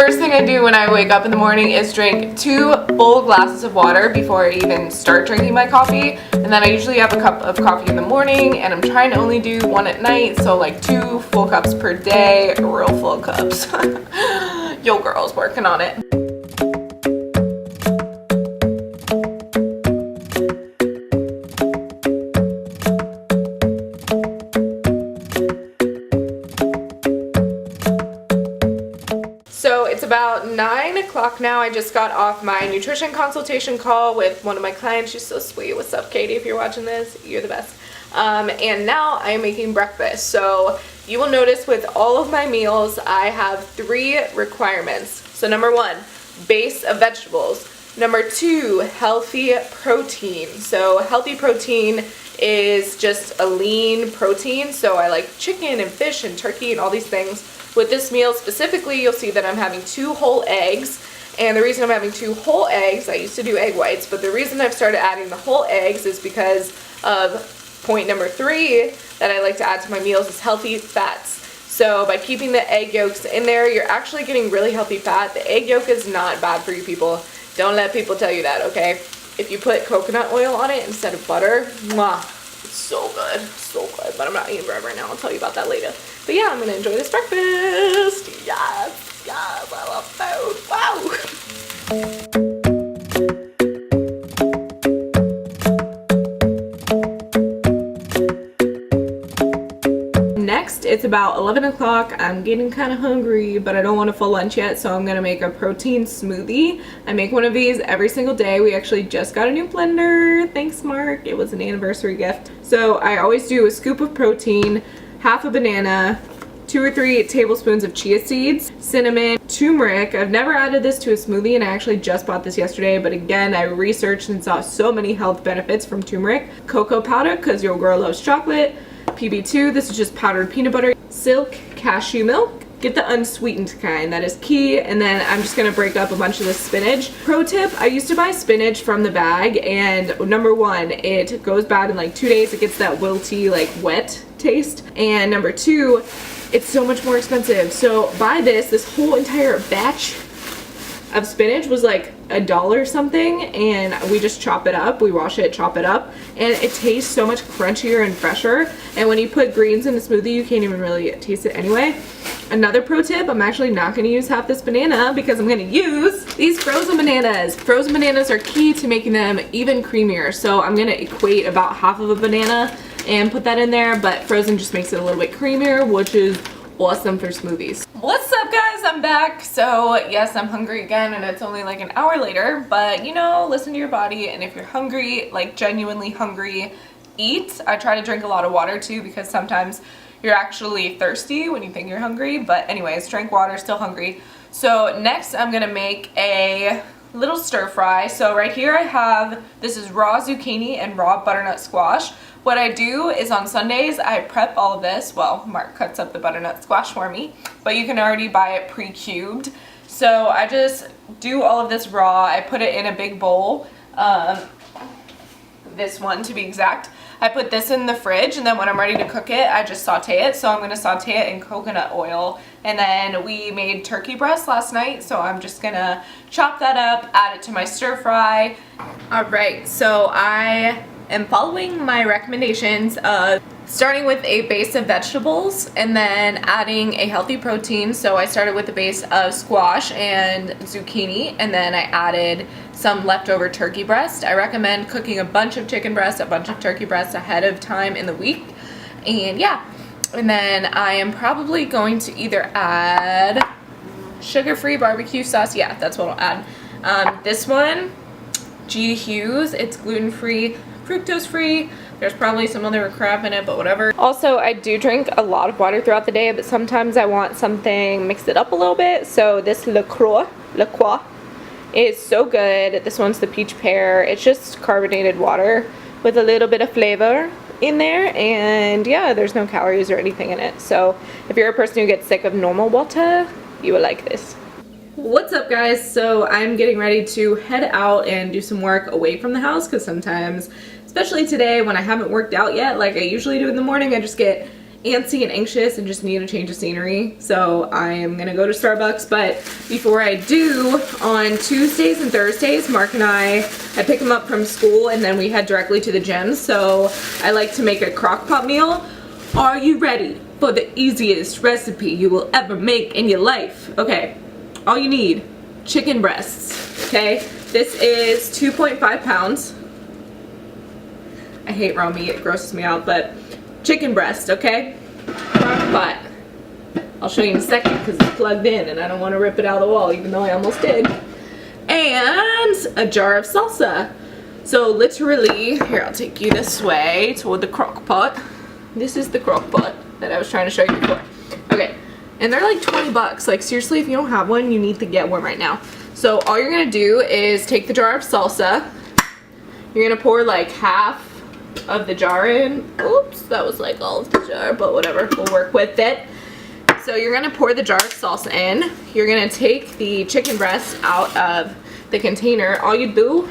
first thing I do when I wake up in the morning is drink 2 full glasses of water before I even start drinking my coffee. And then I usually have a cup of coffee in the morning, and I'm trying to only do 1 at night, so like 2 full cups per day, real full cups. Yo girl's working on it. So it's about 9 o'clock now. I just got off my nutrition consultation call with one of my clients. She's so sweet. What's up, Katie? If you're watching this, you're the best. And now I am making breakfast. So you will notice with all of my meals, I have 3 requirements. So number 1, base of vegetables. Number 2, healthy protein. So healthy protein is just a lean protein. So I like chicken and fish and turkey and all these things. With this meal specifically, you'll see that I'm having 2 whole eggs. And the reason I'm having 2 whole eggs, I used to do egg whites, but the reason I've started adding the whole eggs is because of point number 3 that I like to add to my meals is healthy fats. So by keeping the egg yolks in there, you're actually getting really healthy fat. The egg yolk is not bad for you people. Don't let people tell you that, okay? If you put coconut oil on it instead of butter, mwah, it's so good, so good. But I'm not eating bread right now. I'll tell you about that later. But yeah, I'm gonna enjoy this breakfast. Yes, yes, I love food. Wow. Next, it's about 11 o'clock. I'm getting kind of hungry, but I don't want a full lunch yet, so I'm gonna make a protein smoothie. I make one of these every single day. We actually just got a new blender. Thanks, Mark. It was an anniversary gift. So I always do a scoop of protein, half a banana, 2 or 3 tablespoons of chia seeds, cinnamon, turmeric. I've never added this to a smoothie, and I actually just bought this yesterday, but again, I researched and saw so many health benefits from turmeric. Cocoa powder, because your girl loves chocolate. PB2, this is just powdered peanut butter. Silk cashew milk. Get the unsweetened kind, that is key. And then I'm just gonna break up a bunch of the spinach. Pro tip, I used to buy spinach from the bag, and number 1, it goes bad in like 2 days. It gets that wilty, like wet taste. And number 2, it's so much more expensive. So buy this whole entire batch of spinach was like $1 something, and we just chop it up, we wash it, chop it up, and it tastes so much crunchier and fresher. And when you put greens in a smoothie, you can't even really taste it anyway. Another pro tip, I'm actually not going to use half this banana because I'm going to use these frozen bananas. Frozen bananas are key to making them even creamier, so I'm going to equate about half of a banana and put that in there, but frozen just makes it a little bit creamier, which is awesome for smoothies. What's up, guys? I'm back. So yes, I'm hungry again, and it's only like an hour later, but you know, listen to your body, and if you're hungry, like genuinely hungry, eat. I try to drink a lot of water too, because sometimes you're actually thirsty when you think you're hungry, but anyways, drink water, still hungry. So next I'm gonna make a little stir fry. So right here I have, this is raw zucchini and raw butternut squash. What I do is on Sundays, I prep all of this. Well, Mark cuts up the butternut squash for me, but you can already buy it pre-cubed. So I just do all of this raw. I put it in a big bowl, this one to be exact. I put this in the fridge, and then when I'm ready to cook it, I just saute it. So I'm gonna saute it in coconut oil. And then we made turkey breast last night, so I'm just gonna chop that up, add it to my stir fry. All right, so I am following my recommendations of starting with a base of vegetables and then adding a healthy protein. So I started with a base of squash and zucchini, and then I added some leftover turkey breast. I recommend cooking a bunch of chicken breast, a bunch of turkey breast ahead of time in the week. And yeah, and then I am probably going to either add sugar-free barbecue sauce. Yeah, that's what I'll add. This one, G. Hughes, it's gluten-free, fructose-free. There's probably some other crap in it, but whatever. Also, I do drink a lot of water throughout the day, but sometimes I want something, mix it up a little bit. So this La Croix is so good. This one's the peach pear. It's just carbonated water with a little bit of flavor in there, and yeah, there's no calories or anything in it. So if you're a person who gets sick of normal water, you will like this. What's up, guys? So I'm getting ready to head out and do some work away from the house, because sometimes, especially today when I haven't worked out yet like I usually do in the morning, I just get antsy and anxious and just need a change of scenery. So I am gonna go to Starbucks, but before I do, on Tuesdays and Thursdays, Mark and I pick him up from school and then we head directly to the gym. So I like to make a Crockpot meal. Are you ready for the easiest recipe you will ever make in your life? Okay, all you need, chicken breasts, okay? This is 2.5 pounds. I hate raw meat, it grosses me out, but chicken breast, okay? Crockpot. I'll show you in a second because it's plugged in and I don't want to rip it out of the wall, even though I almost did. And a jar of salsa. So literally, here, I'll take you this way toward the Crockpot. This is the Crockpot that I was trying to show you before. Okay, and they're like 20 bucks. Like seriously, if you don't have one, you need to get one right now. So all you're gonna do is take the jar of salsa. You're gonna pour like half of the jar in. Oops, that was like all of the jar, but whatever, we'll work with it. So you're gonna pour the jar of salsa in. You're gonna take the chicken breast out of the container. All you do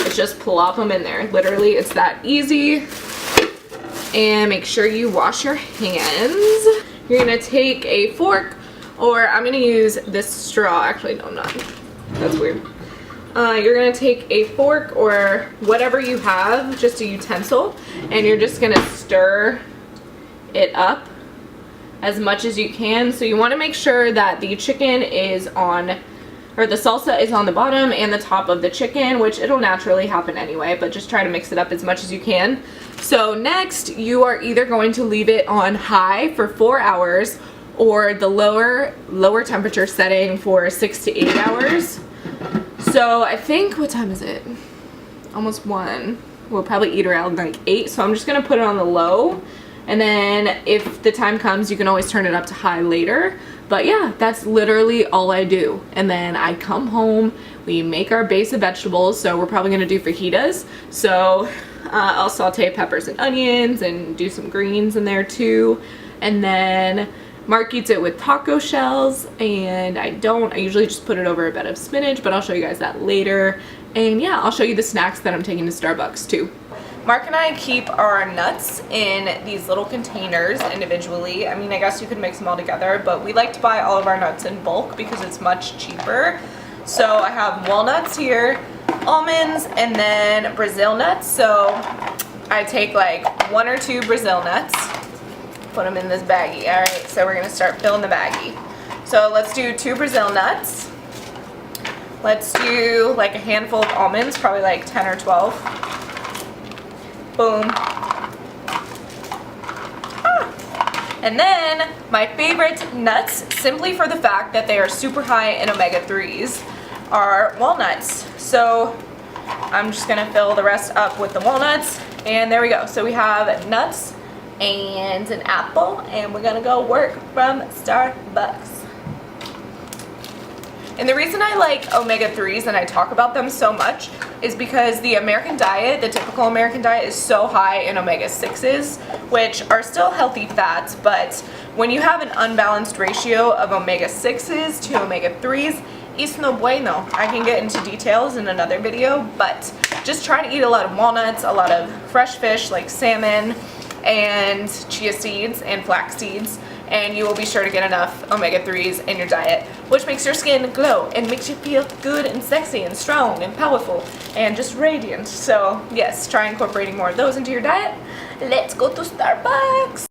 is just plop them in there. Literally, it's that easy. And make sure you wash your hands. You're gonna take a fork, or I'm gonna use this straw. Actually, no, I'm not. That's weird. You're gonna take a fork or whatever you have, just a utensil, and you're just gonna stir it up as much as you can. So you wanna make sure that the chicken is on, or the salsa is on the bottom and the top of the chicken, which it'll naturally happen anyway, but just try to mix it up as much as you can. So next, you are either going to leave it on high for 4 hours or the lower temperature setting for 6 to 8 hours. So I think, what time is it? Almost 1. We'll probably eat around like 8, so I'm just gonna put it on the low. And then if the time comes, you can always turn it up to high later. But yeah, that's literally all I do. And then I come home, we make our base of vegetables. So we're probably gonna do fajitas. So I'll saute peppers and onions and do some greens in there too. And then Mark eats it with taco shells, and I usually just put it over a bed of spinach, but I'll show you guys that later. And yeah, I'll show you the snacks that I'm taking to Starbucks too. Mark and I keep our nuts in these little containers individually. I mean, I guess you could mix them all together, but we like to buy all of our nuts in bulk because it's much cheaper. So I have walnuts here, almonds, and then Brazil nuts. So I take like 1 or 2 Brazil nuts, put them in this baggie. All right, so we're gonna start filling the baggie. So let's do 2 Brazil nuts. Let's do like a handful of almonds, probably like 10 or 12. Boom. And then my favorite nuts, simply for the fact that they are super high in omega-3s, are walnuts. So I'm just gonna fill the rest up with the walnuts, and there we go. So we have nuts and an apple, and we're gonna go work from Starbucks. And the reason I like omega-3s and I talk about them so much is because the American diet, the typical American diet, is so high in omega-6s, which are still healthy fats, but when you have an unbalanced ratio of omega-6s to omega-3s, it's no bueno. I can get into details in another video, but just try to eat a lot of walnuts, a lot of fresh fish like salmon, and chia seeds and flax seeds, and you will be sure to get enough omega-3s in your diet, which makes your skin glow and makes you feel good and sexy and strong and powerful and just radiant. So yes, try incorporating more of those into your diet. Let's go to Starbucks.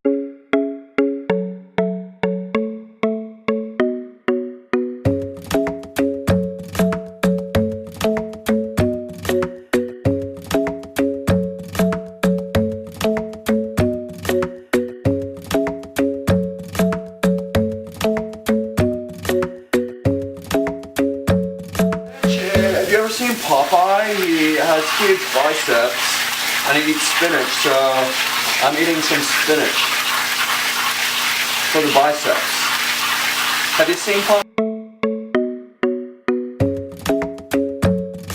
Popeye, he has huge biceps and he eats spinach, so I'm eating some spinach for the biceps. Have you seen Popeye?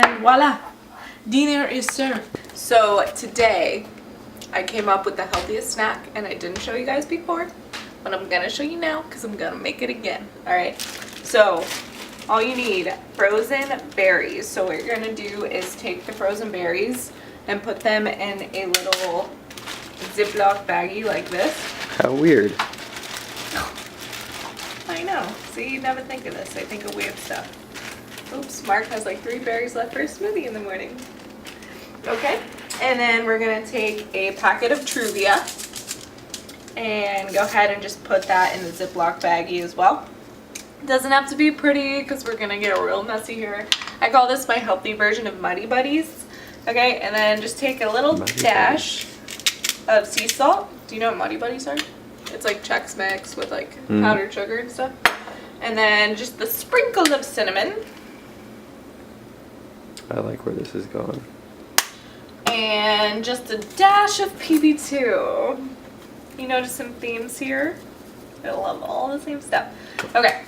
And voila, dinner is served. So today I came up with the healthiest snack, and I didn't show you guys before, but I'm gonna show you now because I'm gonna make it again. Alright, so all you need, frozen berries. So what you're gonna do is take the frozen berries and put them in a little Ziploc baggie like this. How weird. I know. See, you never think of this. I think of weird stuff. Oops, Mark has like 3 berries left for a smoothie in the morning. Okay, and then we're gonna take a packet of Truvia and go ahead and just put that in the Ziploc baggie as well. It doesn't have to be pretty because we're gonna get real messy here. I call this my healthy version of Muddy Buddies. Okay, and then just take a little dash of sea salt. Do you know what Muddy Buddies are? It's like Chex Mix with like powdered sugar and stuff. And then just the sprinkle of cinnamon. I like where this is going. And just a dash of PB2. You notice some themes here? I love all the same stuff. Okay,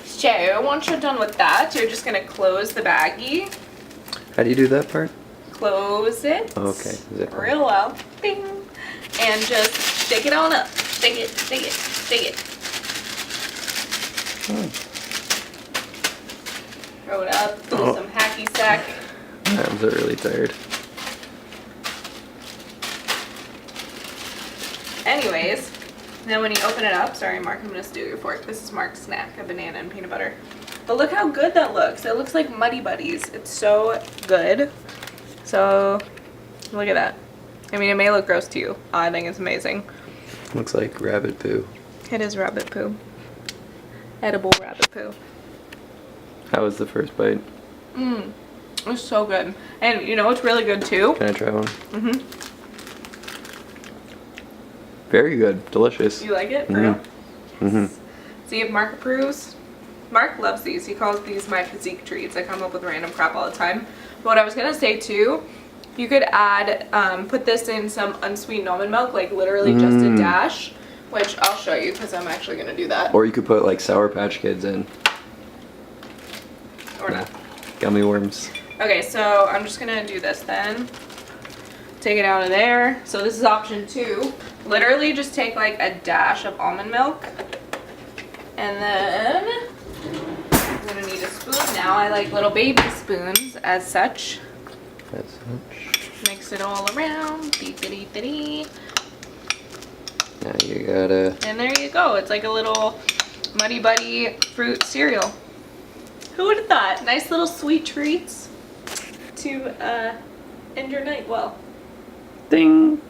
so once you're done with that, you're just gonna close the baggie. How do you do that part? Close it. Okay, zipper. Real well. Bing. And just stick it on up. Stick it, stick it, stick it. Throw it up, do some hacky sack. My arms are really tired. Anyways, then when you open it up, sorry Mark, I'm gonna steal your fork. This is Mark's snack, a banana and peanut butter. But look how good that looks. It looks like Muddy Buddies. It's so good. So, look at that. I mean, it may look gross to you. I think it's amazing. Looks like rabbit poo. It is rabbit poo. Edible rabbit poo. How was the first bite? It's so good. And you know what's really good too? Can I try one? Very good. Delicious. You like it? For real? Yes. See if Mark approves. Mark loves these. He calls these my physique treats. I come up with random crap all the time. But what I was going to say too, you could add, put this in some unsweetened almond milk, like literally just a dash, which I'll show you because I'm actually going to do that. Or you could put like Sour Patch Kids in. Or not. Gummy worms. Okay, so I'm just going to do this then. Take it out of there. So this is option 2. Literally just take like a dash of almond milk. And then I'm going to need a spoon now. I like little baby spoons as such. That's such. Mix it all around. Beep-a-dee-ba-dee. Now you gotta... And there you go. It's like a little Muddy Buddy fruit cereal. Who would have thought? Nice little sweet treats to end your night well. Ding!